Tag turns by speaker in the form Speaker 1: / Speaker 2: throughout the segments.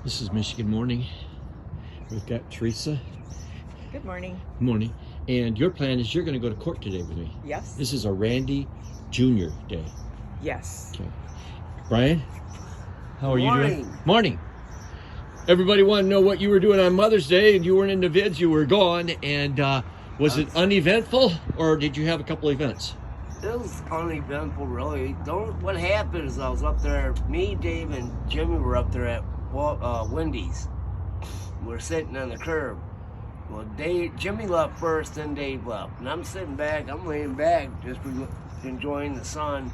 Speaker 1: This is Michigan Morning. We've got Teresa.
Speaker 2: Good morning.
Speaker 1: Morning. And your plan is you're going to go to court today with me.
Speaker 2: Yes.
Speaker 1: This is a Randy Jr. day.
Speaker 2: Yes.
Speaker 1: Okay. Brian, how are you
Speaker 3: Morning.
Speaker 1: doing? Morning. Everybody wanted to know what you were doing on Mother's Day, and you weren't in the vids, you were gone. And was it uneventful, or did you have a couple events?
Speaker 3: It was uneventful, really. What happened is I was up there, me, Dave, and Jimmy were up there at Wendy's. We're sitting on the curb. Well, Jimmy left first, then Dave left. And I'm sitting back, I'm laying back, just enjoying the sun.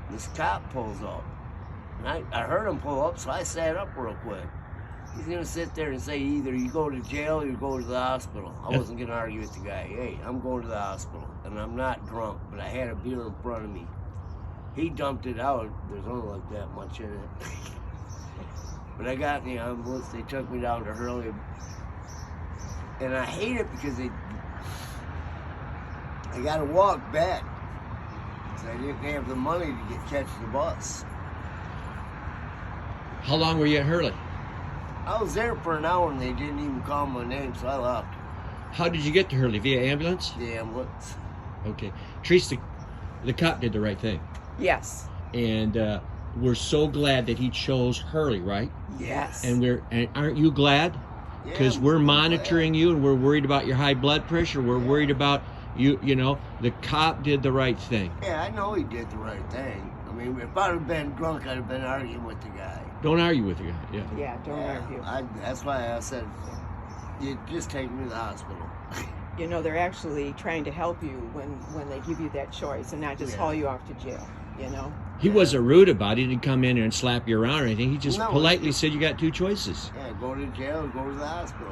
Speaker 3: This cop pulls up. And I heard him pull up, so I sat up real quick. He's going to sit there and say either you go to jail or you go to the hospital. I wasn't going to argue with the guy. Hey, I'm going to the hospital. And I'm not drunk, but I had a beer in front of me. He dumped it out. There's only like that much in it. But I got in the ambulance. They took me down to Hurley. And I hate it because I got to walk back. Because I didn't have the money to catch the bus.
Speaker 1: How long were you at Hurley?
Speaker 3: I was there for an hour and they didn't even call my name, so I left.
Speaker 1: How did you get to Hurley? Via ambulance?
Speaker 3: The ambulance.
Speaker 1: Okay. Teresa, the cop did the right thing.
Speaker 2: Yes.
Speaker 1: And we're so glad that he chose Hurley, right?
Speaker 2: Yes.
Speaker 1: And aren't you glad? Because
Speaker 3: Yeah,
Speaker 1: we're
Speaker 3: I'm
Speaker 1: monitoring
Speaker 3: glad.
Speaker 1: you, and we're worried about your high blood pressure. We're worried about you. You know, the cop did the right thing.
Speaker 3: Yeah, I know he did the right thing. I mean, if I'd have been drunk, I'd have been arguing with the guy.
Speaker 1: Don't argue with the guy. Yeah.
Speaker 2: Yeah, don't argue.
Speaker 3: That's why I said, you just take me to the hospital.
Speaker 2: You know, they're actually trying to help you when they give you that choice and not just haul you off to jail, you know?
Speaker 1: He wasn't rude about it. He didn't come in there and slap you around or anything. He just
Speaker 3: No,
Speaker 1: politely said you got two choices.
Speaker 3: Yeah, go to jail or go to the hospital.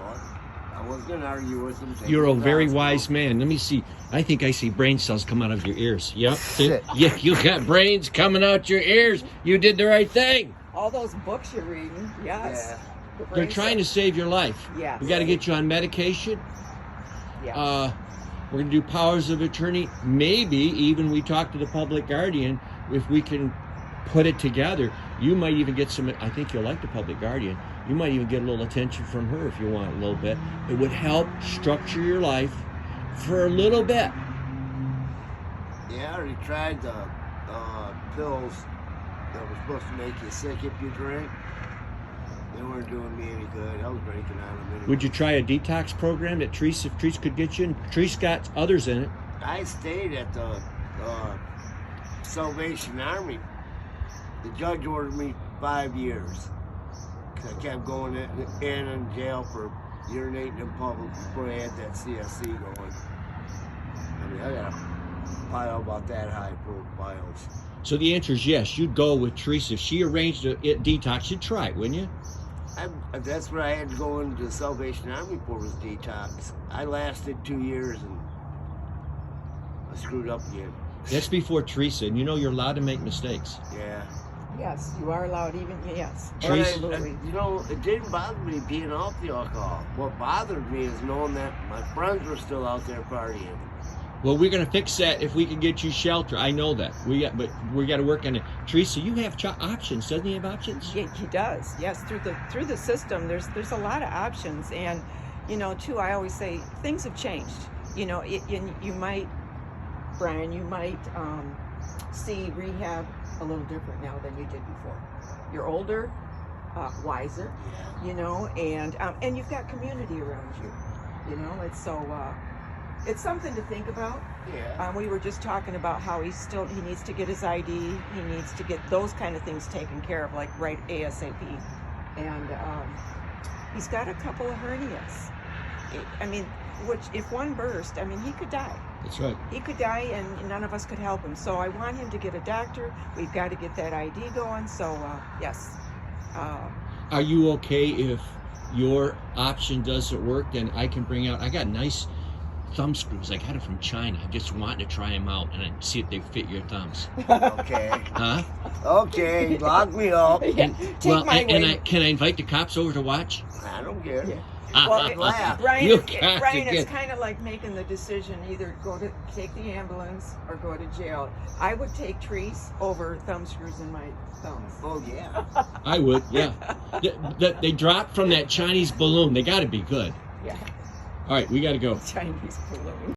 Speaker 3: I wasn't going to argue with him. Take
Speaker 1: You're
Speaker 3: me
Speaker 1: a
Speaker 3: to the
Speaker 1: very
Speaker 3: hospital.
Speaker 1: wise man. Let me see. I think I see brain cells come out of your ears. Yep.
Speaker 3: Shit.
Speaker 1: Yeah, you got brains coming out your ears. You did the right thing.
Speaker 2: All those books you're reading, yes.
Speaker 3: Yeah.
Speaker 1: They're trying to save your life.
Speaker 2: Yes.
Speaker 1: We got to get you on medication.
Speaker 2: Yes.
Speaker 1: We're going to do powers of attorney. Maybe even we talk to the public guardian. If we can put it together, you might even get some, I think you'll like the public guardian. You might even get a little attention from her if you want a little bit. It would help structure your life for a little bit.
Speaker 3: Yeah, I already tried the pills that were supposed to make you sick if you drink. They weren't doing me any good. I was drinking on them anyway.
Speaker 1: Would you try a detox program that Therese, if Therese could get you? And Therese got others in it.
Speaker 3: I stayed at the Salvation Army. The judge ordered me 5 years. 'Cause I kept going in jail for urinating in public before I had that CSC going. I mean, I got a pile about that high full of files.
Speaker 1: So the answer is yes. You'd go with Therese. If she arranged a detox, you'd try it, wouldn't you?
Speaker 3: That's what I had to go into the Salvation Army for, was detox. I lasted 2 years and I screwed up again.
Speaker 1: That's before Teresa, and you know you're allowed to make mistakes.
Speaker 3: Yeah.
Speaker 2: Yes, you are allowed even, yes.
Speaker 3: But
Speaker 2: Absolutely.
Speaker 3: you know, it didn't bother me being off the alcohol. What bothered me is knowing that my friends were still out there partying.
Speaker 1: Well, we're going to fix that if we can get you shelter. I know that. But we got to work on it. Teresa, you have options. Doesn't he have options?
Speaker 2: Yeah, he does. Yes, through the system, there's a lot of options, and you know, too. I always say things have changed. You know, you might, Brian, you might see rehab a little different now than you did before. You're older, wiser, you know, and you've got community around you. You know, it's so. It's something to think about.
Speaker 3: Yeah.
Speaker 2: We were just talking about how he needs to get his ID. He needs to get those kind of things taken care of, like right ASAP. And he's got a couple of hernias. I mean, which if one burst, I mean, he could die.
Speaker 1: That's right.
Speaker 2: He could die, and none of us could help him. So I want him to get a doctor. We've got to get that ID going. So yes.
Speaker 1: Are you okay if your option doesn't work? Then I can bring out. I got nice thumb screws. I got it from China. I just wanted to try them out and see if they fit your thumbs.
Speaker 3: Okay.
Speaker 1: Huh?
Speaker 3: Okay, lock me up.
Speaker 2: Yeah, take my way.
Speaker 1: Can I invite the cops over to watch?
Speaker 3: I don't care.
Speaker 2: Yeah. Well,
Speaker 3: laugh.
Speaker 2: Brian,
Speaker 1: You
Speaker 2: it's,
Speaker 1: got
Speaker 2: Brian,
Speaker 1: to
Speaker 2: it's
Speaker 1: get-
Speaker 2: kind of like making the decision either take the ambulance or go to jail. I would take Therese over thumb screws in my thumbs.
Speaker 3: Oh, yeah.
Speaker 1: I would, yeah. They dropped from that Chinese balloon. They got to be good.
Speaker 2: Yeah,
Speaker 1: All right, we got to go.
Speaker 2: Chinese balloon.